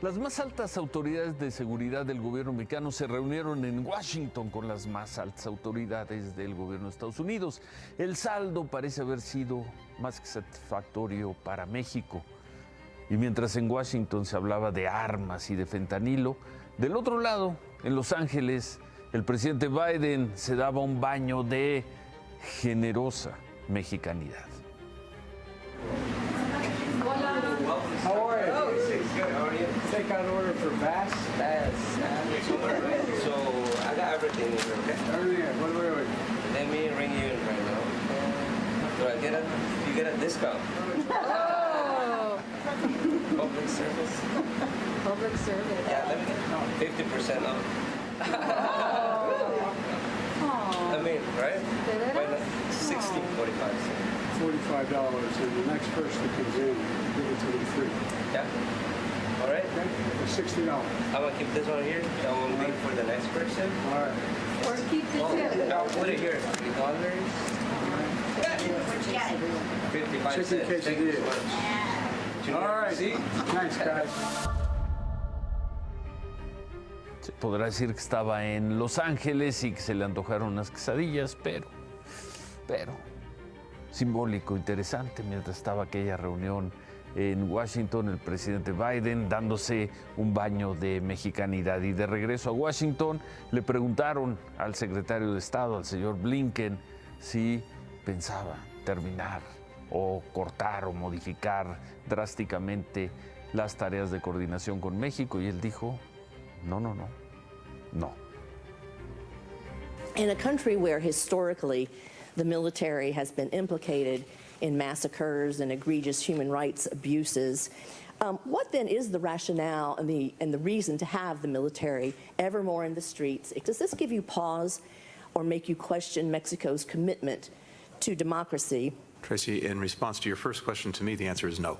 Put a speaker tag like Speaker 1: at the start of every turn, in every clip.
Speaker 1: Las más altas autoridades de seguridad del gobierno mexicano se reunieron en Washington con las más altas autoridades del gobierno de Estados Unidos. El saldo parece haber sido más que satisfactorio para México. Y mientras en Washington se hablaba de armas y de fentanilo, del otro lado, en Los Ángeles, el presidente Biden se daba un baño de generosa mexicanidad.
Speaker 2: How are you? Good. How are you? Take out an order for Bass.
Speaker 3: So I got everything in here, okay?
Speaker 2: Everything. Wait.
Speaker 3: Let me ring you in right now. Do I get a discount?
Speaker 4: Oh,
Speaker 3: Public service?
Speaker 4: public service.
Speaker 3: Yeah, let me get 50% off.
Speaker 4: Aw.
Speaker 3: I mean, right?
Speaker 4: ¿De veras?
Speaker 3: 16.45.
Speaker 2: $45, and the next person that comes in, give it to them free.
Speaker 3: Yeah? All right.
Speaker 2: Okay? For $60.
Speaker 3: I'm gonna keep this one here. I will wait for the next person.
Speaker 2: All right.
Speaker 4: Or keep the tip.
Speaker 3: I'll put it here. $3. 55
Speaker 2: Chicken
Speaker 3: cents. Thank you so
Speaker 2: quesadilla.
Speaker 3: much. Junior,
Speaker 2: All right.
Speaker 3: see?
Speaker 2: Thanks, guys.
Speaker 1: Se podrá decir que estaba en Los Ángeles y que se le antojaron unas quesadillas, pero simbólico, interesante, mientras estaba aquella reunión en Washington, el presidente Biden dándose un baño de mexicanidad. Y de regreso a Washington le preguntaron al secretario de Estado, al señor Blinken, si pensaba terminar o cortar o modificar drásticamente las tareas de coordinación con México, y él dijo, no.
Speaker 5: In a country where historically the military has been implicated in massacres and egregious human rights abuses, what then is the rationale and the reason to have the military ever more in the streets? Does this give you pause or make you question Mexico's commitment to democracy?
Speaker 6: Tracy, in response to your first question to me, the answer is no.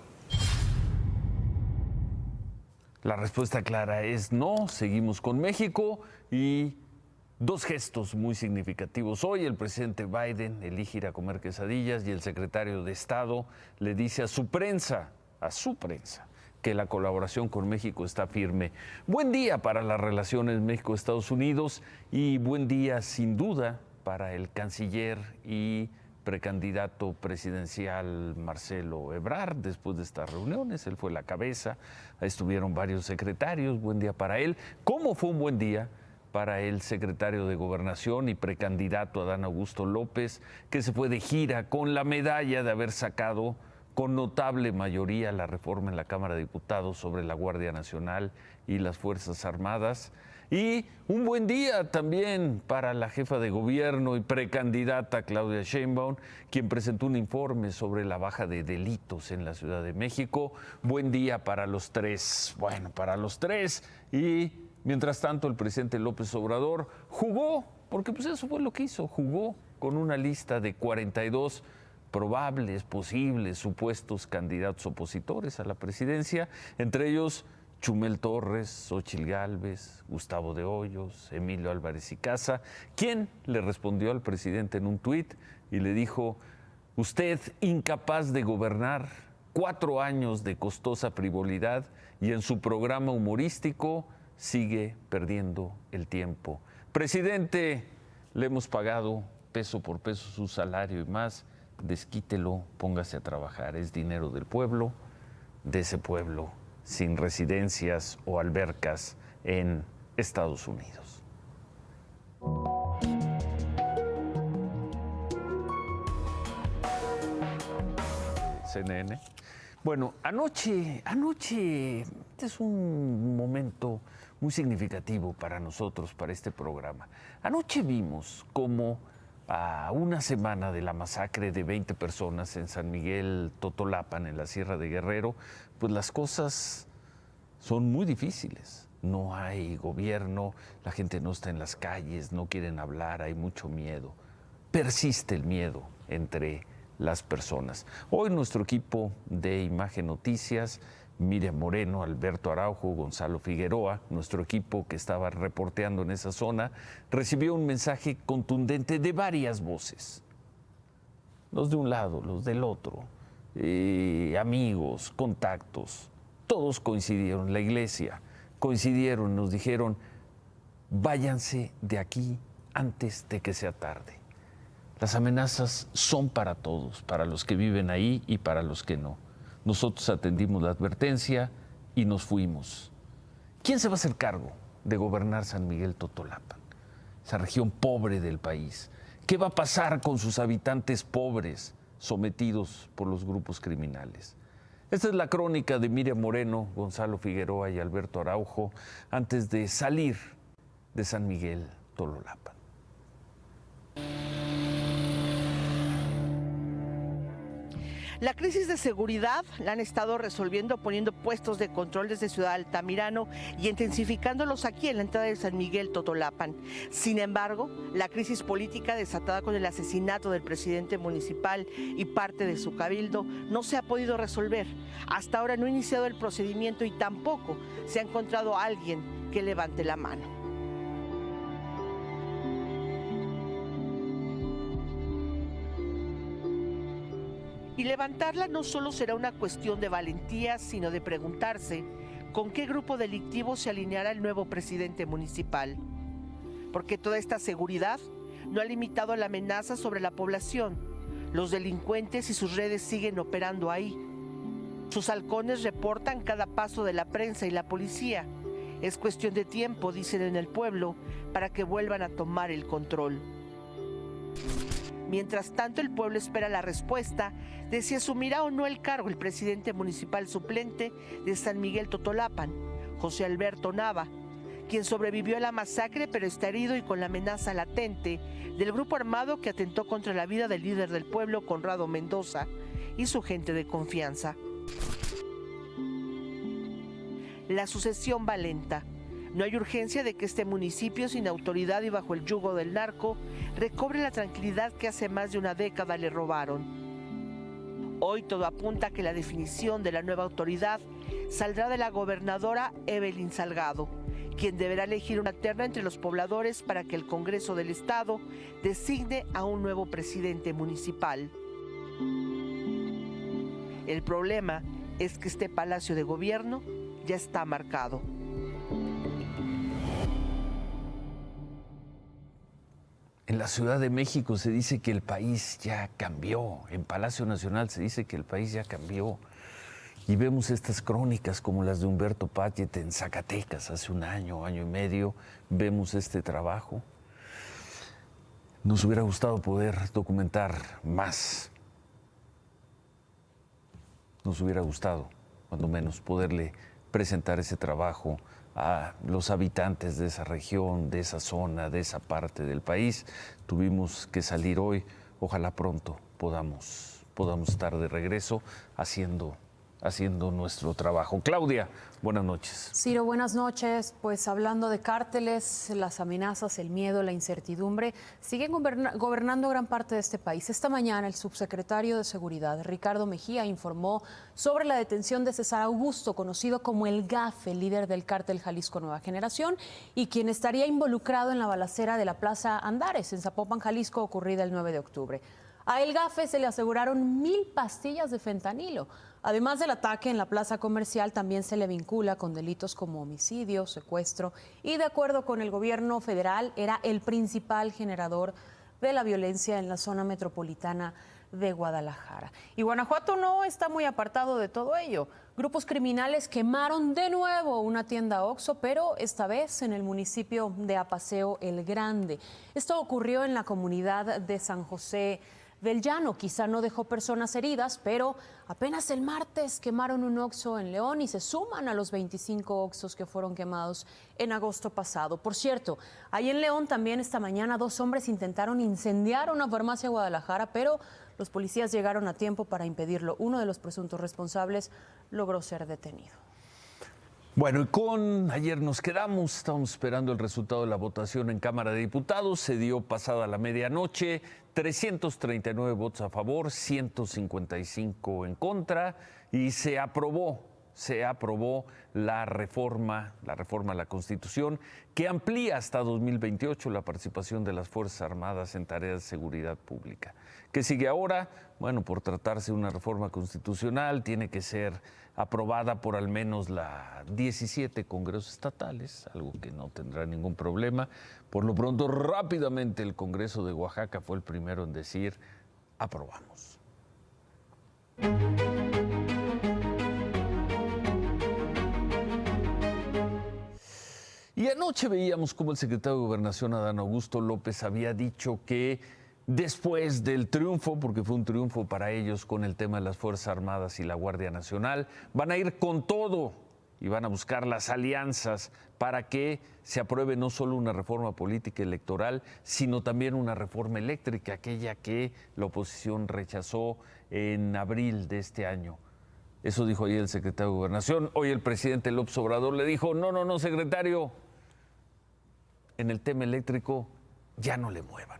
Speaker 1: La respuesta clara es no, seguimos con México. Y dos gestos muy significativos. Hoy el presidente Biden elige ir a comer quesadillas y el secretario de Estado le dice a su prensa, que la colaboración con México está firme. Buen día para las relaciones México-Estados Unidos y buen día sin duda para el canciller y precandidato presidencial Marcelo Ebrard. Después de estas reuniones, él fue la cabeza, estuvieron varios secretarios. Buen día para él. ¿Cómo fue un buen día para el secretario de Gobernación y precandidato Adán Augusto López, que se fue de gira con la medalla de haber sacado con notable mayoría la reforma en la Cámara de Diputados sobre la Guardia Nacional y las Fuerzas Armadas? Y un buen día también para la jefa de gobierno y precandidata Claudia Sheinbaum, quien presentó un informe sobre la baja de delitos en la Ciudad de México. Buen día para los tres. Bueno, para los tres. Y mientras tanto, el presidente López Obrador jugó, porque pues eso fue lo que hizo, jugó con una lista de 42 probables, posibles, supuestos candidatos opositores a la presidencia, entre ellos Chumel Torres, Xóchitl Gálvez, Gustavo de Hoyos, Emilio Álvarez y Casa, quien le respondió al presidente en un tuit y le dijo: usted incapaz de gobernar, 4 años de costosa frivolidad y en su programa humorístico sigue perdiendo el tiempo. Presidente, le hemos pagado peso por peso su salario y más, desquítelo, póngase a trabajar, es dinero del pueblo, de ese pueblo sin residencias o albercas en Estados Unidos. CNN. Bueno, anoche, este es un momento muy significativo para nosotros, para este programa. Anoche vimos cómo a una semana de la masacre de 20 personas en San Miguel Totolapan, en la Sierra de Guerrero, pues las cosas son muy difíciles. No hay gobierno, la gente no está en las calles, no quieren hablar, hay mucho miedo. Persiste el miedo entre las personas. Hoy nuestro equipo de Imagen Noticias, Miriam Moreno, Alberto Araujo, Gonzalo Figueroa, nuestro equipo que estaba reporteando en esa zona, recibió un mensaje contundente de varias voces. Los de un lado, los del otro, amigos, contactos, todos coincidieron, la iglesia, coincidieron, nos dijeron, váyanse de aquí antes de que sea tarde. Las amenazas son para todos, para los que viven ahí y para los que no. Nosotros atendimos la advertencia y nos fuimos. ¿Quién se va a hacer cargo de gobernar San Miguel Totolapan, esa región pobre del país? ¿Qué va a pasar con sus habitantes pobres sometidos por los grupos criminales? Esta es la crónica de Miriam Moreno, Gonzalo Figueroa y Alberto Araujo antes de salir de San Miguel Totolapan.
Speaker 7: La crisis de seguridad la han estado resolviendo poniendo puestos de control desde Ciudad Altamirano y intensificándolos aquí en la entrada de San Miguel Totolapan. Sin embargo, la crisis política desatada con el asesinato del presidente municipal y parte de su cabildo no se ha podido resolver. Hasta ahora no ha iniciado el procedimiento y tampoco se ha encontrado a alguien que levante la mano. Y levantarla no solo será una cuestión de valentía, sino de preguntarse con qué grupo delictivo se alineará el nuevo presidente municipal. Porque toda esta seguridad no ha limitado la amenaza sobre la población. Los delincuentes y sus redes siguen operando ahí. Sus halcones reportan cada paso de la prensa y la policía. Es cuestión de tiempo, dicen en el pueblo, para que vuelvan a tomar el control. Mientras tanto, el pueblo espera la respuesta de si asumirá o no el cargo el presidente municipal suplente de San Miguel Totolapan, José Alberto Nava, quien sobrevivió a la masacre pero está herido y con la amenaza latente del grupo armado que atentó contra la vida del líder del pueblo, Conrado Mendoza, y su gente de confianza. La sucesión va lenta. No hay urgencia de que este municipio sin autoridad y bajo el yugo del narco recobre la tranquilidad que hace más de una década le robaron. Hoy todo apunta a que la definición de la nueva autoridad saldrá de la gobernadora Evelyn Salgado, quien deberá elegir una terna entre los pobladores para que el Congreso del Estado designe a un nuevo presidente municipal. El problema es que este palacio de gobierno ya está marcado.
Speaker 1: En la Ciudad de México se dice que el país ya cambió. En Palacio Nacional se dice que el país ya cambió. Y vemos estas crónicas como las de Humberto Patiet en Zacatecas hace un año, año y medio. Vemos este trabajo. Nos hubiera gustado poder documentar más. Nos hubiera gustado, cuando menos, poderle presentar ese trabajo a los habitantes de esa región, de esa zona, de esa parte del país. Tuvimos que salir hoy. Ojalá pronto podamos estar de regreso haciendo nuestro trabajo. Claudia, buenas noches.
Speaker 8: Ciro, buenas noches. Pues hablando de cárteles, las amenazas, el miedo, la incertidumbre, siguen gobernando gran parte de este país. Esta mañana el subsecretario de Seguridad, Ricardo Mejía, informó sobre la detención de César Augusto, conocido como el GAFE, líder del cártel Jalisco Nueva Generación, y quien estaría involucrado en la balacera de la Plaza Andares, en Zapopan, Jalisco, ocurrida el 9 de octubre. A el GAFE se le aseguraron 1000 pastillas de fentanilo. Además del ataque en la plaza comercial, también se le vincula con delitos como homicidio, secuestro y, de acuerdo con el gobierno federal, era el principal generador de la violencia en la zona metropolitana de Guadalajara. Y Guanajuato no está muy apartado de todo ello. Grupos criminales quemaron de nuevo una tienda Oxxo, pero esta vez en el municipio de Apaseo el Grande. Esto ocurrió en la comunidad de San José del Llano. Quizá no dejó personas heridas, pero apenas el martes quemaron un Oxxo en León y se suman a los 25 Oxxos que fueron quemados en agosto pasado. Por cierto, ahí en León también esta mañana 2 hombres intentaron incendiar una farmacia en Guadalajara, pero los policías llegaron a tiempo para impedirlo. Uno de los presuntos responsables logró ser detenido.
Speaker 1: Bueno, y ayer nos quedamos, estábamos esperando el resultado de la votación en Cámara de Diputados, se dio pasada la medianoche, 339 votos a favor, 155 en contra y se aprobó se aprobó la reforma a la Constitución que amplía hasta 2028 la participación de las Fuerzas Armadas en tareas de seguridad pública. ¿Qué sigue ahora? Bueno, por tratarse de una reforma constitucional, tiene que ser aprobada por al menos la 17 congresos estatales, algo que no tendrá ningún problema. Por lo pronto, rápidamente el Congreso de Oaxaca fue el primero en decir, aprobamos. Y anoche veíamos cómo el secretario de Gobernación, Adán Augusto López, había dicho que después del triunfo, porque fue un triunfo para ellos con el tema de las Fuerzas Armadas y la Guardia Nacional, van a ir con todo y van a buscar las alianzas para que se apruebe no solo una reforma política electoral, sino también una reforma eléctrica, aquella que la oposición rechazó en abril de este año. Eso dijo ayer el secretario de Gobernación. Hoy el presidente López Obrador le dijo, no, secretario, en el tema eléctrico ya no le muevan.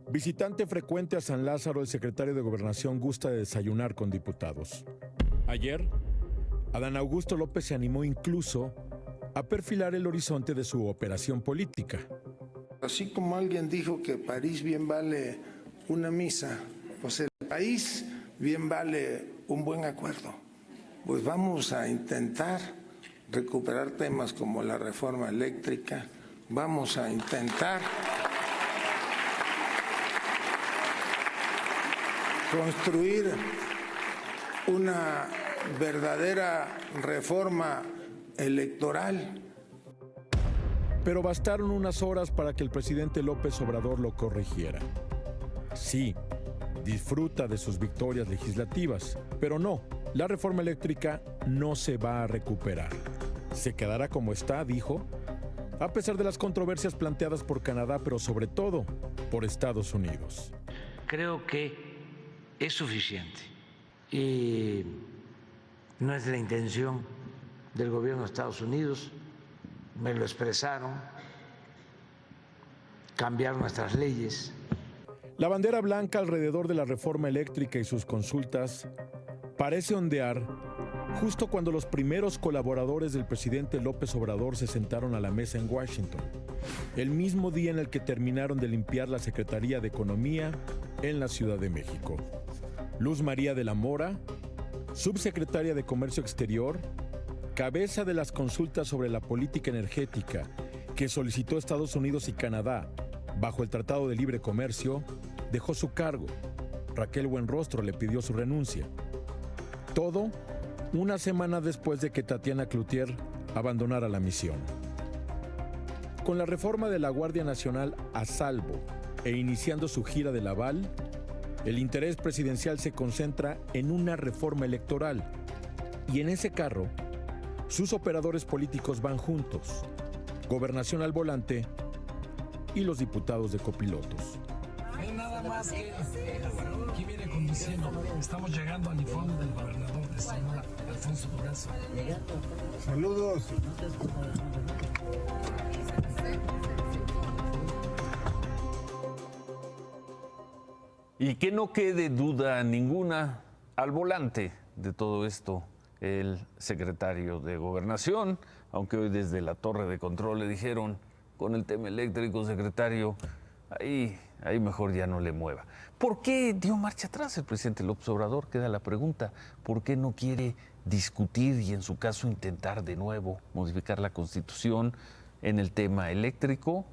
Speaker 9: Visitante frecuente a San Lázaro, el secretario de Gobernación gusta de desayunar con diputados. Ayer, Adán Augusto López se animó incluso a perfilar el horizonte de su operación política.
Speaker 10: Así como alguien dijo que París bien vale una misa, pues el país bien vale un buen acuerdo. Pues vamos a intentar recuperar temas como la reforma eléctrica, vamos a intentar construir una verdadera reforma electoral.
Speaker 9: Pero bastaron unas horas para que el presidente López Obrador lo corrigiera. Sí, disfruta de sus victorias legislativas, pero no, la reforma eléctrica no se va a recuperar. Se quedará como está, dijo, a pesar de las controversias planteadas por Canadá, pero sobre todo por Estados Unidos.
Speaker 11: Creo que es suficiente y no es la intención del gobierno de Estados Unidos, me lo expresaron, cambiar nuestras leyes.
Speaker 9: La bandera blanca alrededor de la reforma eléctrica y sus consultas parece ondear justo cuando los primeros colaboradores del presidente López Obrador se sentaron a la mesa en Washington, el mismo día en el que terminaron de limpiar la Secretaría de Economía en la Ciudad de México. Luz María de la Mora, subsecretaria de Comercio Exterior, cabeza de las consultas sobre la política energética que solicitó Estados Unidos y Canadá bajo el Tratado de Libre Comercio, dejó su cargo. Raquel Buenrostro le pidió su renuncia. Todo una semana después de que Tatiana Cloutier abandonara la misión. Con la reforma de la Guardia Nacional a salvo e iniciando su gira del aval, el interés presidencial se concentra en una reforma electoral. Y en ese carro, sus operadores políticos van juntos. Gobernación al volante y los diputados de copilotos.
Speaker 12: Nada más que aquí viene conduciendo. Estamos llegando al informe del gobernador de Sonora, Alfonso Durazo.
Speaker 10: Saludos.
Speaker 1: Y que no quede duda ninguna, al volante de todo esto, el secretario de Gobernación, aunque hoy desde la torre de control le dijeron, con el tema eléctrico, secretario, ahí mejor ya no le mueva. ¿Por qué dio marcha atrás el presidente López Obrador? Queda la pregunta. ¿Por qué no quiere discutir y en su caso intentar de nuevo modificar la Constitución en el tema eléctrico?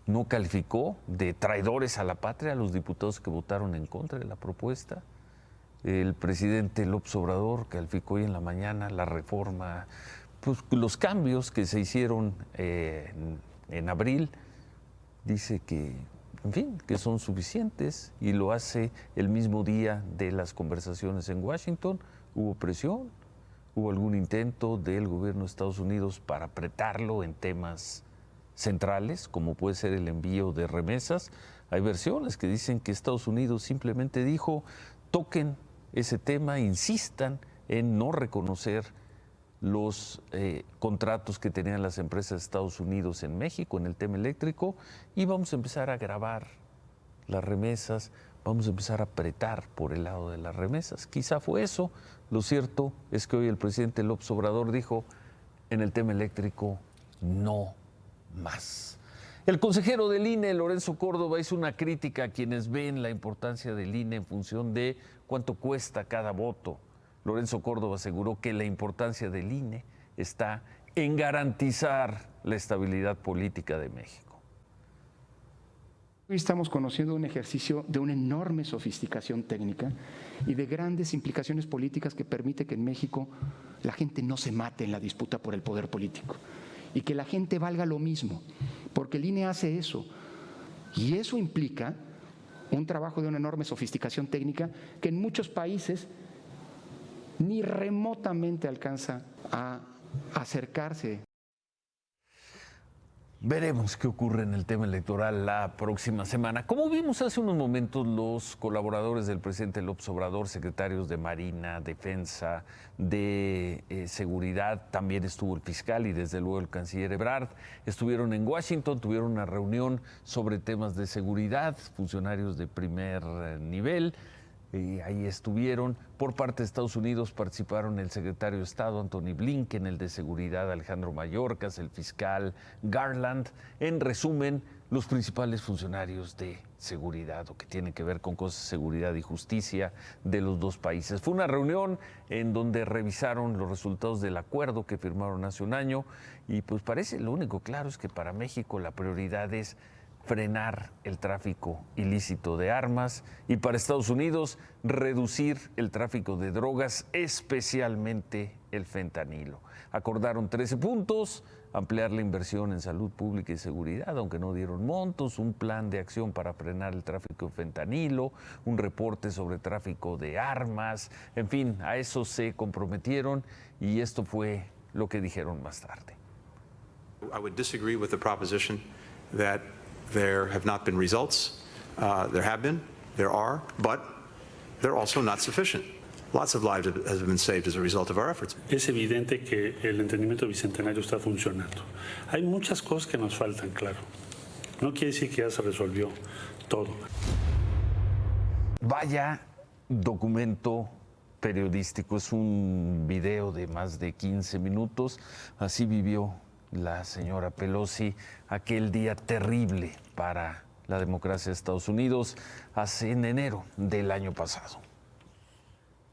Speaker 1: ¿No calificó de traidores a la patria a los diputados que votaron en contra de la propuesta? El presidente López Obrador calificó hoy en la mañana la reforma, pues los cambios que se hicieron en abril, dice que, en fin, que son suficientes y lo hace el mismo día de las conversaciones en Washington. Hubo presión, hubo algún intento del gobierno de Estados Unidos para apretarlo en temas centrales, como puede ser el envío de remesas. Hay versiones que dicen que Estados Unidos simplemente dijo, toquen ese tema, insistan en no reconocer los contratos que tenían las empresas de Estados Unidos en México en el tema eléctrico y vamos a empezar a grabar las remesas vamos a empezar a apretar por el lado de las remesas. Quizá fue eso. Lo cierto es que hoy el presidente López Obrador dijo en el tema eléctrico, no más. El consejero del INE, Lorenzo Córdoba, hizo una crítica a quienes ven la importancia del INE en función de cuánto cuesta cada voto. Lorenzo Córdoba aseguró que la importancia del INE está en garantizar la estabilidad política de México.
Speaker 13: Hoy estamos conociendo un ejercicio de una enorme sofisticación técnica y de grandes implicaciones políticas que permite que en México la gente no se mate en la disputa por el poder político y que la gente valga lo mismo, porque el INE hace eso. Y eso implica un trabajo de una enorme sofisticación técnica que en muchos países ni remotamente alcanza a acercarse.
Speaker 1: Veremos qué ocurre en el tema electoral la próxima semana. Como vimos hace unos momentos, los colaboradores del presidente López Obrador, secretarios de Marina, Defensa, de Seguridad, también estuvo el fiscal y desde luego el canciller Ebrard, estuvieron en Washington, tuvieron una reunión sobre temas de seguridad, funcionarios de primer nivel. Ahí estuvieron. Por parte de Estados Unidos participaron el secretario de Estado Antony Blinken, el de Seguridad Alejandro Mayorkas, el fiscal Garland. En resumen, los principales funcionarios de seguridad o que tienen que ver con cosas de seguridad y justicia de los dos países. Fue una reunión en donde revisaron los resultados del acuerdo que firmaron hace un año y pues parece lo único claro es que para México la prioridad es frenar el tráfico ilícito de armas y para Estados Unidos reducir el tráfico de drogas, especialmente el fentanilo. Acordaron 13 puntos, ampliar la inversión en salud pública y seguridad, aunque no dieron montos, un plan de acción para frenar el tráfico de fentanilo, un reporte sobre tráfico de armas, en fin, a eso se comprometieron y esto fue lo que dijeron más tarde.
Speaker 6: I would disagree with the proposition that there have not been results. There have been, there are, but they're also not sufficient. Lots of lives have been saved as a result of our efforts.
Speaker 14: Es evidente que el entendimiento bicentenario está funcionando. Hay muchas cosas que nos faltan, claro. No quiere decir que ya se resolvió todo.
Speaker 1: Vaya documento periodístico, es un video de más de 15 minutos. Así vivió la señora Pelosi aquel día terrible para la democracia de Estados Unidos en enero del año pasado.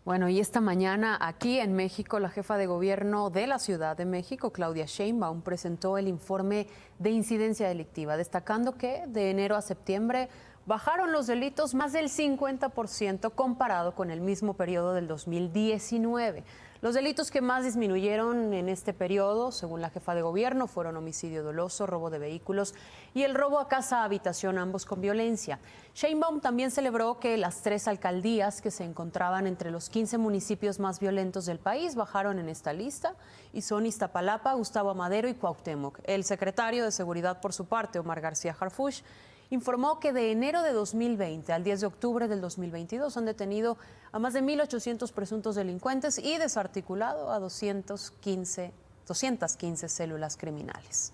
Speaker 8: Bueno, y esta mañana aquí en México, la jefa de gobierno de la Ciudad de México, Claudia Sheinbaum, presentó el informe de incidencia delictiva, destacando que de enero a septiembre bajaron los delitos más del 50% comparado con el mismo periodo del 2019. Los delitos que más disminuyeron en este periodo, según la jefa de gobierno, fueron homicidio doloso, robo de vehículos y el robo a casa-habitación, ambos con violencia. Sheinbaum también celebró que las 3 alcaldías que se encontraban entre los 15 municipios más violentos del país bajaron en esta lista y son Iztapalapa, Gustavo Amadero y Cuauhtémoc. El secretario de Seguridad, por su parte, Omar García Harfuch, informó que de enero de 2020 al 10 de octubre del 2022 han detenido a más de 1,800 presuntos delincuentes y desarticulado a 215 células criminales.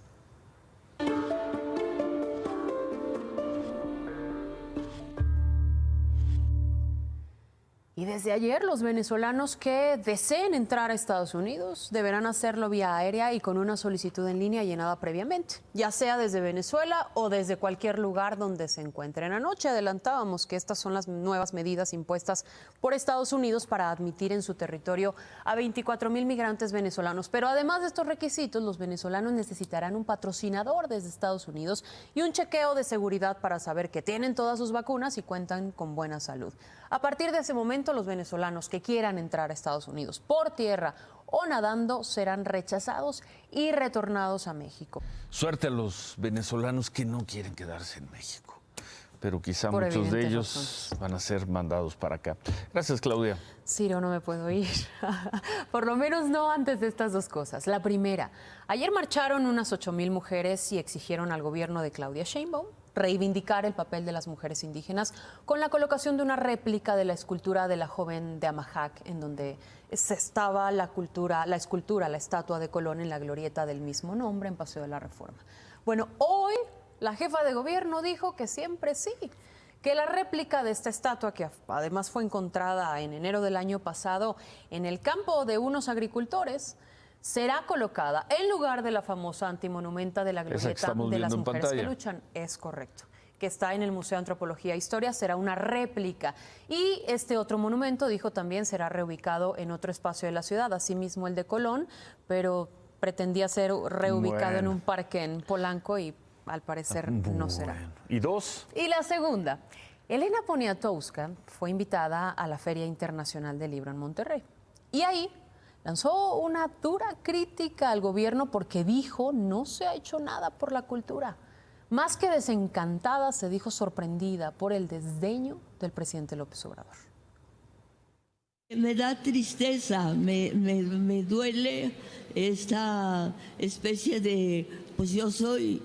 Speaker 8: Y desde ayer los venezolanos que deseen entrar a Estados Unidos deberán hacerlo vía aérea y con una solicitud en línea llenada previamente, ya sea desde Venezuela o desde cualquier lugar donde se encuentren. Anoche adelantábamos que estas son las nuevas medidas impuestas por Estados Unidos para admitir en su territorio a 24,000 migrantes venezolanos. Pero además de estos requisitos, los venezolanos necesitarán un patrocinador desde Estados Unidos y un chequeo de seguridad para saber que tienen todas sus vacunas y cuentan con buena salud. A partir de ese momento, los venezolanos que quieran entrar a Estados Unidos por tierra o nadando serán rechazados y retornados a México.
Speaker 1: Suerte a los venezolanos que no quieren quedarse en México, pero quizá
Speaker 8: Por
Speaker 1: muchos de
Speaker 8: evidentes
Speaker 1: ellos
Speaker 8: razones.
Speaker 1: van a ser mandados para acá. Gracias, Claudia.
Speaker 8: Ciro, no me puedo ir. Por lo menos no antes de estas dos cosas. La primera, ayer marcharon unas 8,000 mujeres y exigieron al gobierno de Claudia Sheinbaum reivindicar el papel de las mujeres indígenas con la colocación de una réplica de la escultura de la joven de Amajac, en donde estaba la estatua de Colón en la glorieta del mismo nombre en Paseo de la Reforma. Bueno, hoy la jefa de gobierno dijo que siempre sí, que la réplica de esta estatua, que además fue encontrada en enero del año pasado en el campo de unos agricultores, será colocada en lugar de la famosa antimonumenta de la glorieta de las mujeres que luchan. Es correcto. Que está en el Museo de Antropología e Historia, será una réplica. Y este otro monumento, dijo también, será reubicado en otro espacio de la ciudad, asimismo el de Colón, pero pretendía ser reubicado en un parque en Polanco y al parecer no será.
Speaker 1: ¿Y dos?
Speaker 8: Y la segunda, Elena Poniatowska fue invitada a la Feria Internacional del Libro en Monterrey. Y ahí lanzó una dura crítica al gobierno porque dijo no se ha hecho nada por la cultura. Más que desencantada, se dijo sorprendida por el desdeño del presidente López Obrador.
Speaker 15: Me da tristeza, me duele esta especie de, pues yo soy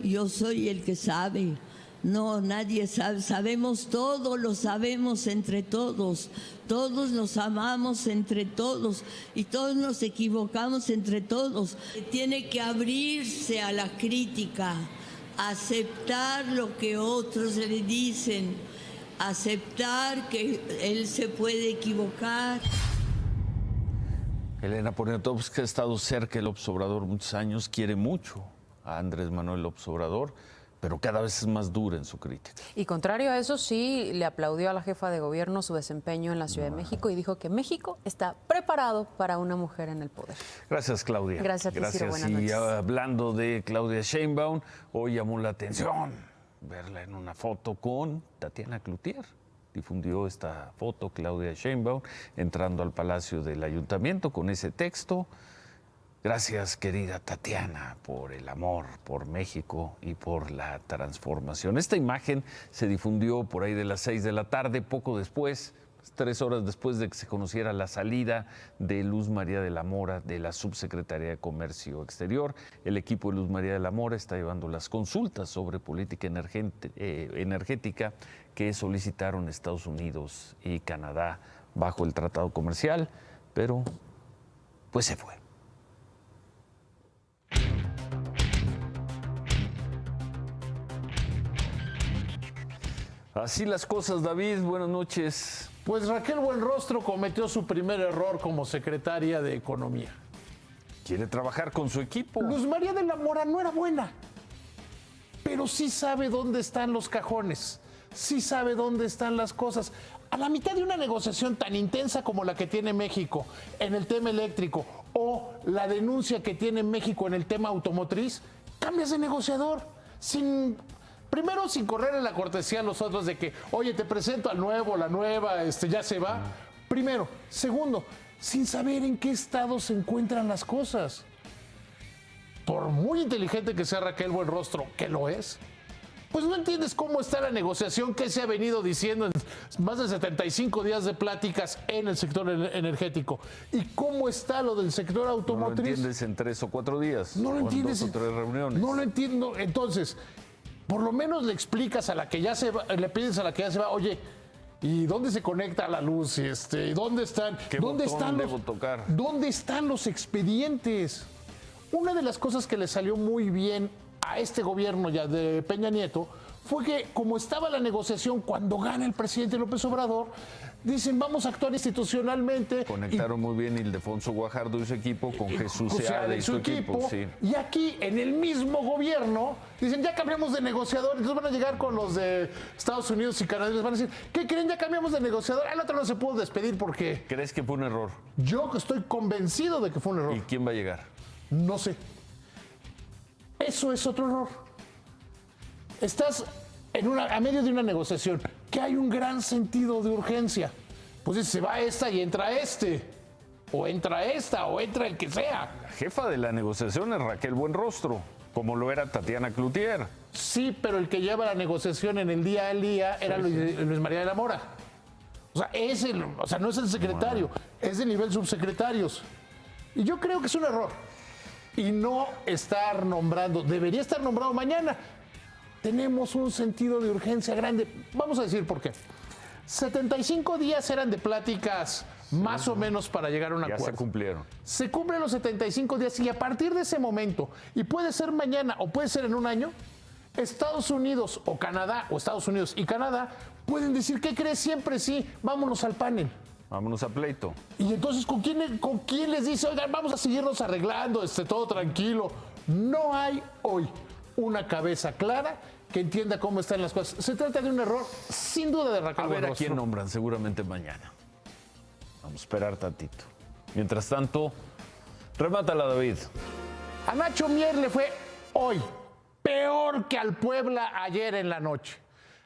Speaker 15: el que sabe. No, nadie sabe, sabemos todo, lo sabemos entre todos nos amamos entre todos y todos nos equivocamos entre todos. Tiene que abrirse a la crítica, aceptar lo que otros le dicen, aceptar que él se puede equivocar.
Speaker 1: Elena Poniatowska ha estado cerca del López Obrador muchos años, quiere mucho a Andrés Manuel López Obrador, pero cada vez es más dura en su crítica.
Speaker 8: Y contrario a eso, sí le aplaudió a la jefa de gobierno su desempeño en la Ciudad de México y dijo que México está preparado para una mujer en el poder.
Speaker 1: Gracias, Claudia.
Speaker 8: Gracias, Ciro. Buenas
Speaker 1: y
Speaker 8: noches.
Speaker 1: hablando de Claudia Sheinbaum, hoy llamó la atención verla en una foto con Tatiana Cloutier. Difundió esta foto Claudia Sheinbaum entrando al Palacio del Ayuntamiento con ese texto. Gracias, querida Tatiana, por el amor, por México y por la transformación. Esta imagen se difundió por ahí de las 6 de la tarde, poco después, 3 horas después de que se conociera la salida de Luz María de la Mora de la Subsecretaría de Comercio Exterior. El equipo de Luz María de la Mora está llevando las consultas sobre política energética que solicitaron Estados Unidos y Canadá bajo el tratado comercial, pero pues se fue. Así las cosas, David, buenas noches.
Speaker 16: Pues Raquel Buenrostro cometió su primer error como secretaria de Economía.
Speaker 1: Quiere trabajar con su equipo.
Speaker 16: Luz María de la Mora no era buena, pero sí sabe dónde están los cajones, sí sabe dónde están las cosas. A la mitad de una negociación tan intensa como la que tiene México en el tema eléctrico o la denuncia que tiene México en el tema automotriz, cambias de negociador primero sin correr en la cortesía a los otros de que, oye, te presento al nuevo, la nueva, ya se va. Primero. Segundo, sin saber en qué estado se encuentran las cosas. Por muy inteligente que sea Raquel Buenrostro, que lo es, pues no entiendes cómo está la negociación que se ha venido diciendo en más de 75 días de pláticas en el sector energético. ¿Y cómo está lo del sector automotriz?
Speaker 1: No lo entiendes en 3 o 4 días.
Speaker 16: No lo entiendes.
Speaker 1: En 2 o 3 reuniones.
Speaker 16: No lo entiendo. Entonces, por lo menos le explicas a la que ya se va, le pides a la que ya se va, oye, ¿y dónde se conecta la luz? ¿Dónde están? ¿Dónde están los expedientes? Una de las cosas que le salió muy bien a este gobierno ya de Peña Nieto fue que, como estaba la negociación cuando gana el presidente López Obrador, dicen vamos a actuar institucionalmente.
Speaker 1: Conectaron muy bien Ildefonso Guajardo y su equipo con Jesús Seade y su equipo. Sí.
Speaker 16: Y aquí, en el mismo gobierno, dicen ya cambiamos de negociador. Entonces van a llegar con los de Estados Unidos y Canadá y les van a decir, ¿qué creen? Ya cambiamos de negociador. El otro no se pudo despedir porque...
Speaker 1: ¿Crees que fue un error?
Speaker 16: Yo estoy convencido de que fue un error.
Speaker 1: ¿Y quién va a llegar?
Speaker 16: No sé. Eso es otro error. Estás a medio de una negociación que hay un gran sentido de urgencia. Pues se va esta y entra o entra esta, o entra el que sea.
Speaker 1: La jefa de la negociación es Raquel Buenrostro, como lo era Tatiana Cloutier.
Speaker 16: Sí, pero el que lleva la negociación en el día al día era Luis María de la Mora. O sea, no es el secretario, es de nivel subsecretarios. Y yo creo que es un error. Y no estar nombrando, debería estar nombrado mañana. Tenemos un sentido de urgencia grande. Vamos a decir por qué. 75 días eran de pláticas más o menos para llegar a un acuerdo.
Speaker 1: Ya se cumplieron.
Speaker 16: Se cumplen los 75 días y a partir de ese momento, y puede ser mañana o puede ser en un año, Estados Unidos o Canadá, o Estados Unidos y Canadá, pueden decir, ¿qué crees? Siempre sí, vámonos al panel.
Speaker 1: Vámonos a pleito.
Speaker 16: Y entonces, ¿con quién les dice, oigan, vamos a seguirnos arreglando, todo tranquilo? No hay hoy una cabeza clara que entienda cómo están las cosas. Se trata de un error, sin duda, de Raquel
Speaker 1: A ver a
Speaker 16: Buenrostro.
Speaker 1: quién nombran, seguramente mañana. Vamos a esperar tantito. Mientras tanto, remátala, David.
Speaker 16: A Nacho Mier le fue hoy peor que al Puebla ayer en la noche.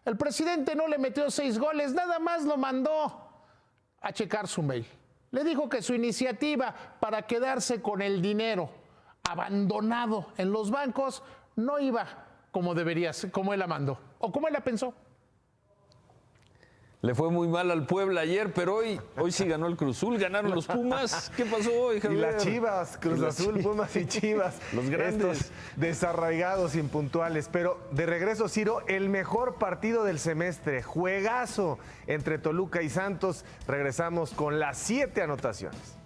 Speaker 16: El presidente no le metió 6 goles, nada más lo mandó a checar su mail. Le dijo que su iniciativa para quedarse con el dinero abandonado en los bancos no iba como debería ser, como él la mandó o como él la pensó.
Speaker 1: Le fue muy mal al Puebla ayer, pero hoy sí ganó el Cruz Azul, ganaron los Pumas. ¿Qué pasó hoy, Javier?
Speaker 17: Y las Chivas, Cruz Azul, Pumas y Chivas.
Speaker 1: Los grandes.
Speaker 17: Estos desarraigados, impuntuales. Pero de regreso, Ciro, el mejor partido del semestre. Juegazo entre Toluca y Santos. Regresamos con las 7 anotaciones.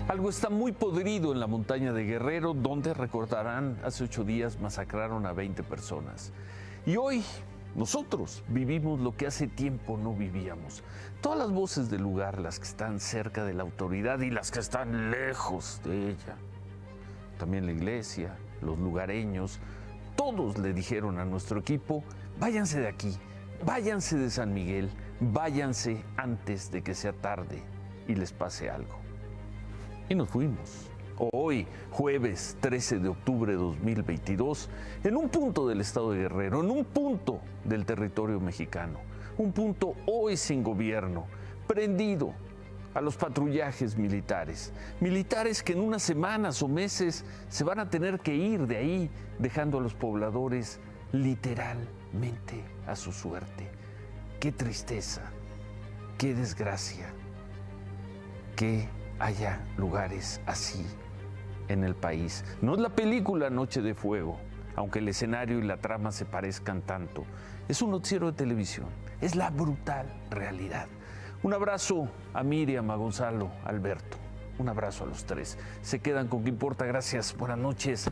Speaker 1: Algo está muy podrido en la montaña de Guerrero, donde, recordarán, hace 8 días masacraron a 20 personas. Y hoy nosotros vivimos lo que hace tiempo no vivíamos. Todas las voces del lugar, las que están cerca de la autoridad y las que están lejos de ella. También la iglesia, los lugareños, todos le dijeron a nuestro equipo, váyanse de aquí, váyanse de San Miguel, váyanse antes de que sea tarde y les pase algo. Y nos fuimos. Hoy, jueves 13 de octubre de 2022, en un punto del estado de Guerrero, en un punto del territorio mexicano, un punto hoy sin gobierno, prendido a los patrullajes militares. Militares que en unas semanas o meses se van a tener que ir de ahí, dejando a los pobladores literalmente a su suerte. Qué tristeza, qué desgracia, que haya lugares así en el país. No es la película Noche de Fuego, aunque el escenario y la trama se parezcan tanto. Es un noticiero de televisión, es la brutal realidad. Un abrazo a Miriam, a Gonzalo, a Alberto. Un abrazo a los tres. Se quedan con ¿Qué importa? Gracias, buenas noches.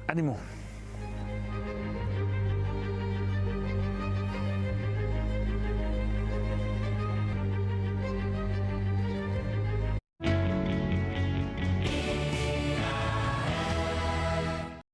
Speaker 1: Ánimo.